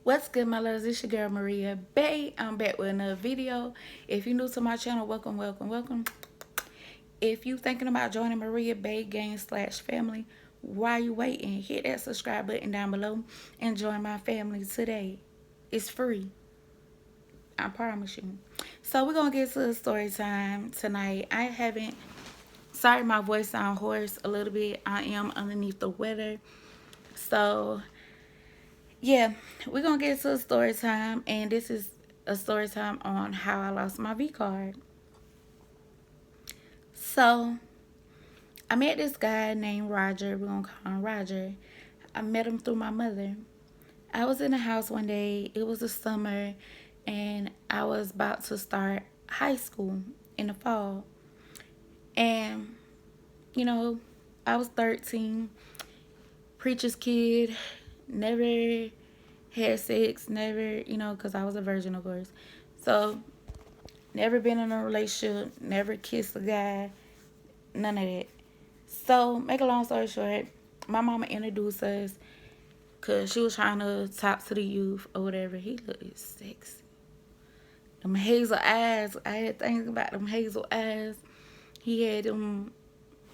What's good, my loves? It's your girl Maria Bay. I'm back with another video. If you're new to my channel, welcome, welcome, welcome. If you thinking about joining Maria Bay Gang / family, while you waiting, hit that subscribe button down below and join my family today. It's free. I promise you. So we're gonna get to the story time tonight. I haven't sorry my voice sound hoarse a little bit. I am underneath the weather. So yeah, we're gonna get to a story time, and this is a story time on how I lost my V card. So I met this guy named Roger. We're gonna call him Roger. I met him through my mother. I was in the house one day. It was the summer, and I was about to start high school in the fall. And you know, I was 13, preacher's kid, never had sex, never, because I was a virgin, of course. So never been in a relationship, never kissed a guy, none of that. So, make a long story short, my mama introduced us because she was trying to talk to the youth or whatever. He looked sexy. Them hazel eyes, I had things about them hazel eyes. He had them,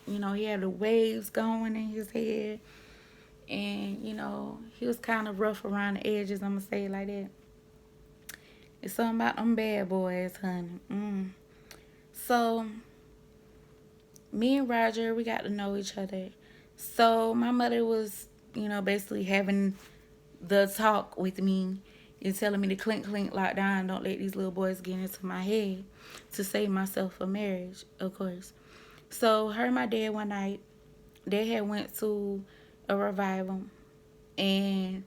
he had the waves going in his head. And, he was kind of rough around the edges, I'm going to say it like that. It's something about them bad boys, honey. So, me and Roger, we got to know each other. So my mother was, basically having the talk with me and telling me to clink, clink, lock down. Don't let these little boys get into my head to save myself for marriage, of course. So her and my dad one night, they had went to a revival, and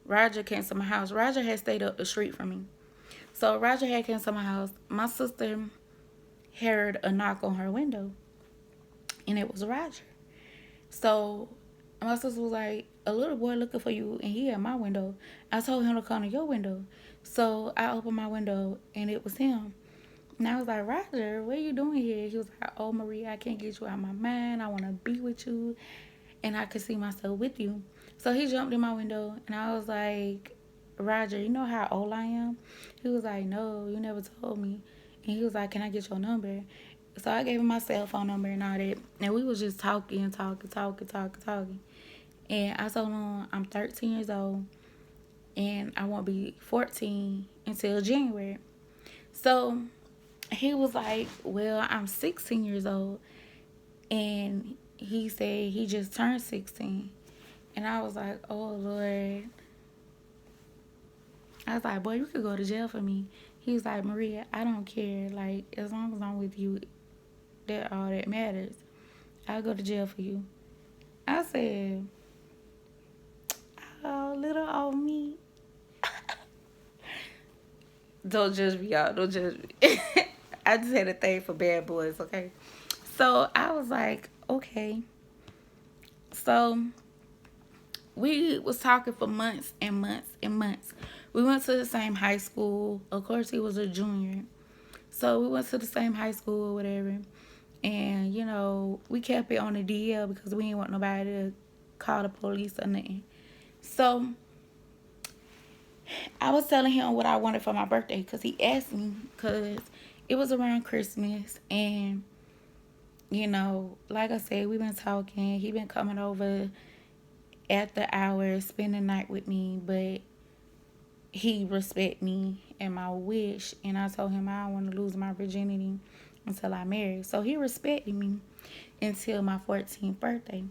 Roger came to my house. Roger had stayed up the street from me. So Roger had came to my house. My sister heard a knock on her window, and it was Roger. So my sister was like, a little boy looking for you, and he at my window. I told him to come to your window. So I opened my window, and it was him. And I was like, Roger, what are you doing here? He was like, oh, Maria, I can't get you out of my mind. I want to be with you, and I could see myself with you. So he jumped in my window, and I was like, Roger, you know how old I am? He was like, no, you never told me. And he was like, can I get your number? So I gave him my cell phone number and all that. And we was just talking. And I told him I'm 13 years old and I won't be 14 until January. So he was like, well, I'm 16 years old. And he said he just turned 16. And I was like, oh, Lord. I was like, boy, you could go to jail for me. He was like, Maria, I don't care. Like, as long as I'm with you, that all that matters. I'll go to jail for you. I said, oh, little old me. Don't judge me, y'all. Don't judge me. I just had a thing for bad boys, okay? So I was like, okay. So we was talking for months and months and months. We went to the same high school. Of course, he was a junior. So we went to the same high school or whatever. And, we kept it on the DL because we didn't want nobody to call the police or nothing. So I was telling him what I wanted for my birthday because he asked me because it was around Christmas. And, like I said, we've been talking. He been coming over at the hours, spending the night with me. But he respect me and my wish. And I told him I don't want to lose my virginity until I marry. So he respected me until my 14th birthday.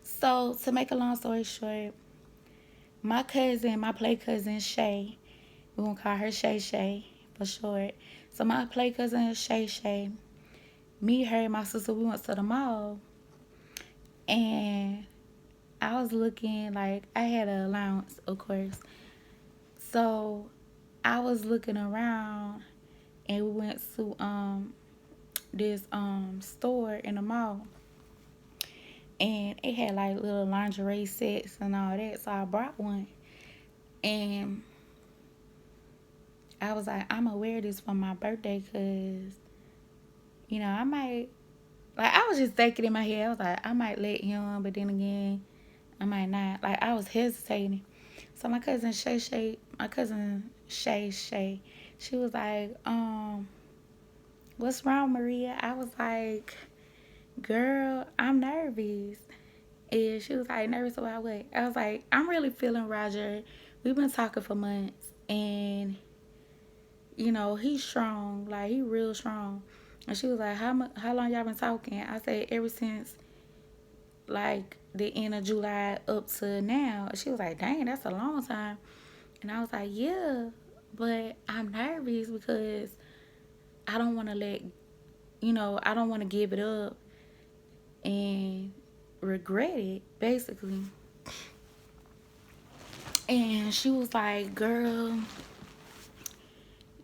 So to make a long story short, my play cousin Shay, we're going to call her Shay Shay for short. So my play cousin Shay Shay, me, her, and my sister, we went to the mall. And I was looking, like, I had an allowance, of course. So I was looking around, and we went to this store in the mall. And it had like little lingerie sets and all that. So I brought one. And I was like, I'm going to wear this for my birthday because, I might, like, I was just thinking in my head. I was like, I might let him, but then again, I might not. Like, I was hesitating. So my cousin Shay, she was like, what's wrong, Maria? I was like, girl, I'm nervous. And she was like, nervous about what? I was like, I'm really feeling Roger. We've been talking for months, and he's strong, like he real strong. And she was like, how long y'all been talking? I said, ever since like the end of July up to now. She was like, dang, that's a long time. And I was like, yeah, but I'm nervous because I don't want to I don't want to give it up and regret it, basically. And she was like, girl,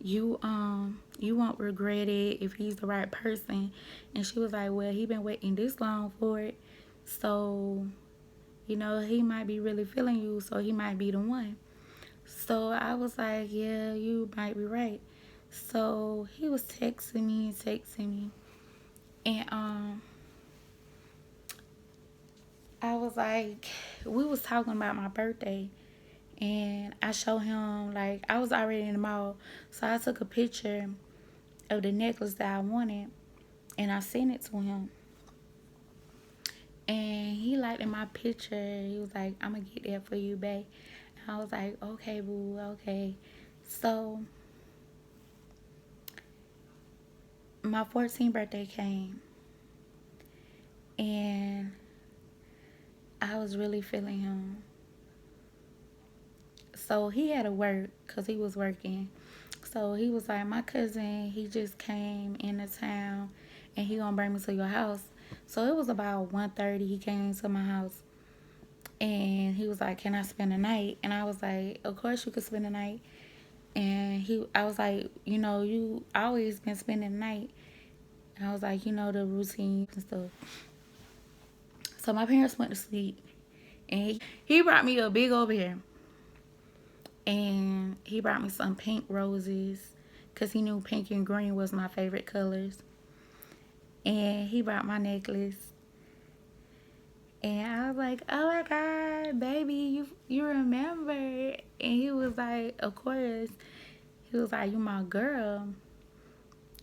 you won't regret it if he's the right person. And she was like, well, he been waiting this long for it, so he might be really feeling you, so he might be the one. So I was like, yeah, you might be right. So he was texting me, and I was like, we was talking about my birthday, and I showed him, like, I was already in the mall, so I took a picture of the necklace that I wanted, and I sent it to him. And he liked in my picture. He was like, I'm gonna get that for you, babe. And I was like, okay, boo, okay. So my 14th birthday came, and I was really feeling him. So he had to work because he was working. So he was like, my cousin, he just came into town, and he gonna bring me to your house. So it was about 1:30. He came to my house, and he was like, can I spend the night? And I was like, of course you could spend the night. And I was like, you always been spending the night. And I was like, the routine and stuff. So my parents went to sleep, and he brought me a big old bear. And he brought me some pink roses because he knew pink and green was my favorite colors. And he brought my necklace. And I was like, oh my God, baby, you remember. And he was like, of course. He was like, you my girl.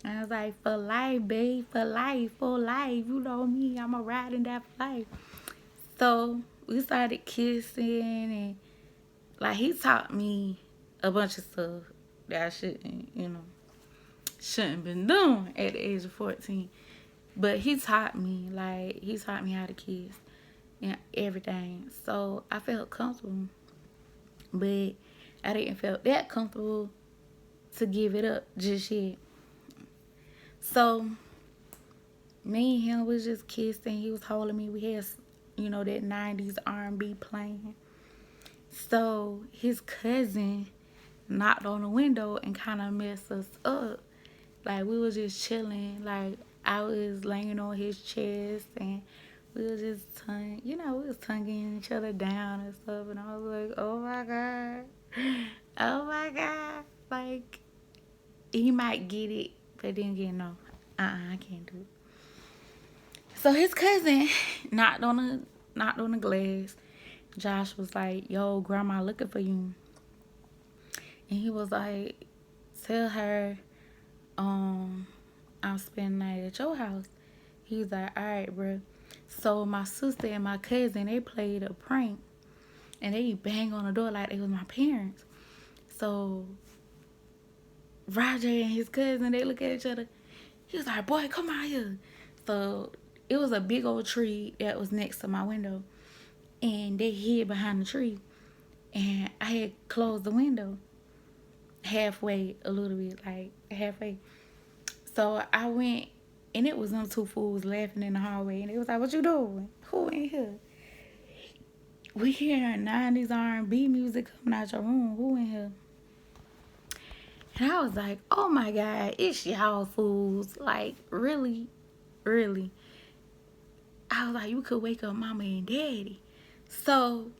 And I was like, for life, babe, for life, for life. You know me, I'm a ride and die for life. So we started kissing, and like he taught me a bunch of stuff that I shouldn't been doing at the age of 14. But he taught me how to kiss and everything. So I felt comfortable, but I didn't feel that comfortable to give it up just yet. So me and him was just kissing. He was holding me. We had, that 90s R&B playing. So his cousin knocked on the window and kind of messed us up. Like, we was just chilling. Like, I was laying on his chest, and we was just we was tonguing each other down and stuff. And I was like, oh my God. Oh my God. Like, he might get it, but then again, no. I can't do it. So his cousin knocked on the glass. Josh was like, yo, grandma looking for you. And he was like, tell her I'm spending the night at your house. He was like, all right, bro. So my sister and my cousin, they played a prank, and they bang on the door like they was my parents. So Roger and his cousin, they look at each other. He was like, boy, come out here. So it was a big old tree that was next to my window, and they hid behind the tree. And I had closed the window halfway, a little bit, like halfway. So I went, and it was them two fools laughing in the hallway. And they was like, what you doing? Who in here? We hearing 90s R&B music coming out your room. Who in here? And I was like, oh my God, it's y'all fools. Like, really? Really? I was like, you could wake up mama and daddy. So,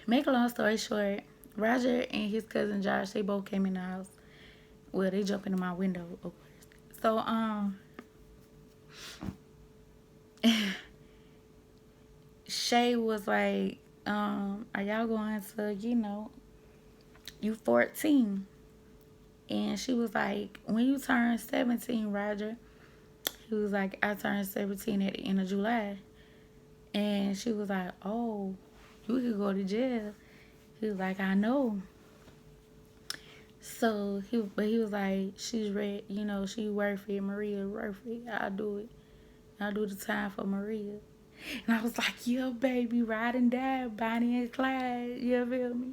make a long story short, Roger and his cousin Josh, they both came in the house. Well, they jumped into my window, of course. So, Shay was like, are y'all going to, you 14? And she was like, when you turn 17, Roger? He was like, I turned 17 at the end of July. And she was like, oh, you could go to jail. He was like, I know. So he was like, she's ready, she worth it, Maria worth it. I'll do it. I'll do the time for Maria. And I was like, yeah, baby, ride and die, Bonnie and Clyde. You feel me?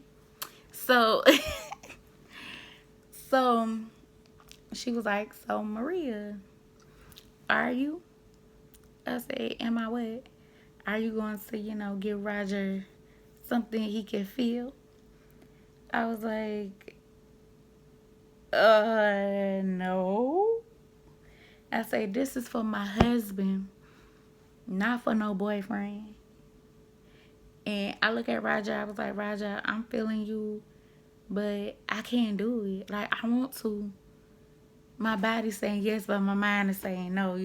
So, so she was like, so Maria, are you? I said, am I what? Are you going to, give Roger something he can feel? I was like, no. I said, this is for my husband, not for no boyfriend. And I look at Roger, I was like, Roger, I'm feeling you, but I can't do it. Like, I want to. My body's saying yes, but my mind is saying no,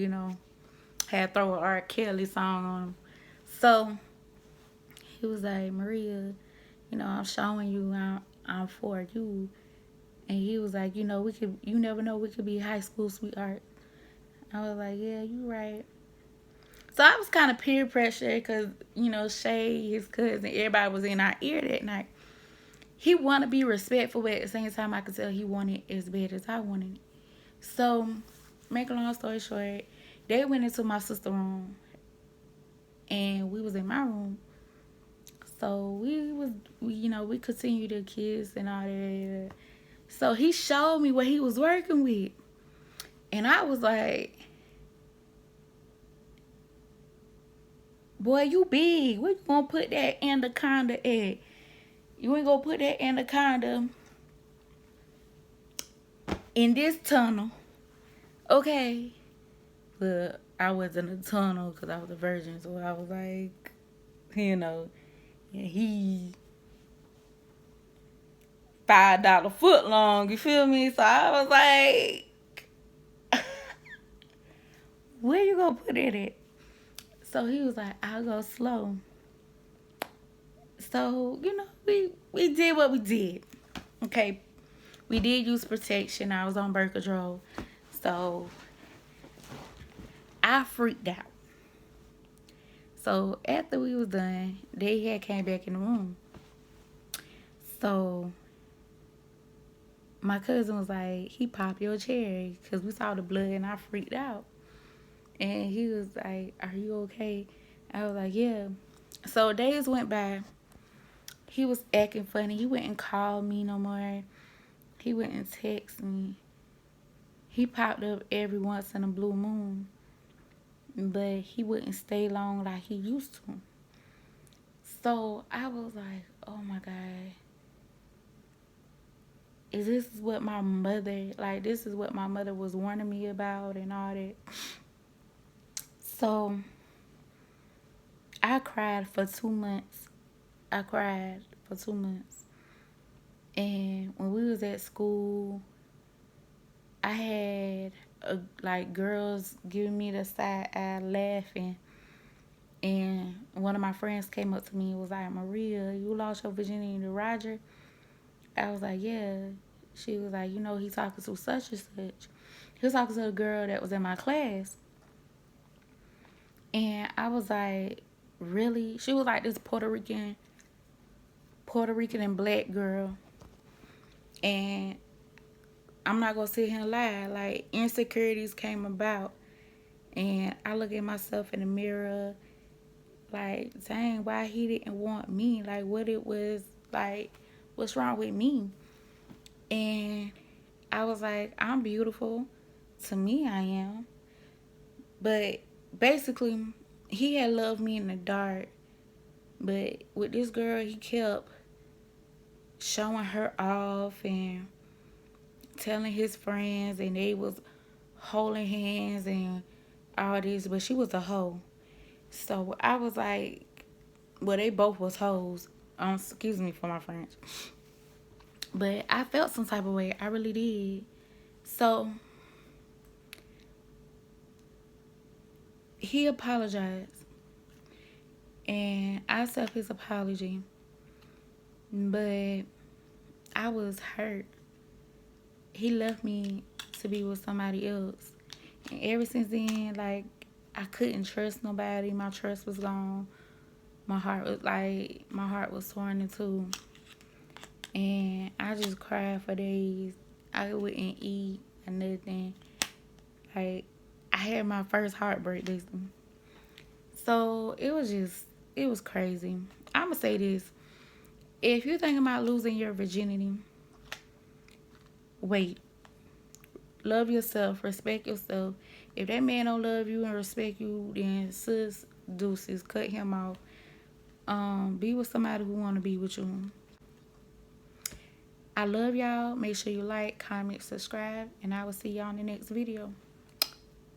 Had to throw a R. Kelly song on him. So he was like, Maria, I'm showing you I'm for you. And he was like, you never know, we could be high school sweetheart. I was like, yeah, you right. So I was kind of peer pressure because, Shay, his cousin, everybody was in our ear that night. He wanted to be respectful, but at the same time, I could tell he wanted it as bad as I wanted it. So, make a long story short, they went into my sister's room, and we was in my room. So we continued to kiss and all that. So he showed me what he was working with, and I was like, boy, you big. Where you gonna put that anaconda at? You ain't gonna put that anaconda in this tunnel, okay? But I was in a tunnel because I was a virgin, so I was like, and he $5 foot long, you feel me? So I was like, where you gonna put it at? So he was like, I'll go slow. So, we did what we did. Okay. We did use protection. I was on birth control. So I freaked out. So after we was done, they had came back in the room. So my cousin was like, he popped your cherry because we saw the blood and I freaked out. And he was like, are you okay? I was like, yeah. So days went by. He was acting funny. He wouldn't call me no more. He wouldn't text me. He popped up every once in a blue moon. But he wouldn't stay long like he used to. So I was like, oh my God. Is this what my mother, this is what my mother was warning me about and all that. So I cried for 2 months. And when we was at school, I had girls giving me the side eye laughing. And one of my friends came up to me and was like, Maria, you lost your virginity to Roger? I was like, yeah. She was like, he talking to such and such. He was talking to a girl that was in my class. And I was like, really? She was like this Puerto Rican and black girl. And I'm not going to sit here and lie. Like, insecurities came about. And I look at myself in the mirror like, dang, why he didn't want me? Like, what it was, like, what's wrong with me? And I was like, I'm beautiful. To me, I am. But basically, he had loved me in the dark. But with this girl, he kept showing her off and telling his friends, and they was holding hands and all this. But she was a hoe. So I was like, well, they both was hoes. Excuse me for my French. But I felt some type of way. I really did. So he apologized. And I accept his apology. But I was hurt. He left me to be with somebody else. And ever since then, like, I couldn't trust nobody. My trust was gone. My heart was torn in two. And I just cried for days. I wouldn't eat or nothing. Like, I had my first heartbreak this. So it was crazy. I'ma say this. If you're thinking about losing your virginity, wait. Love yourself, respect yourself. If that man don't love you and respect you, then sis, deuces, cut him off. Be with somebody who wanna be with you. I love y'all. Make sure you like, comment, subscribe, and I will see y'all in the next video.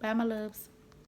Bye, my loves.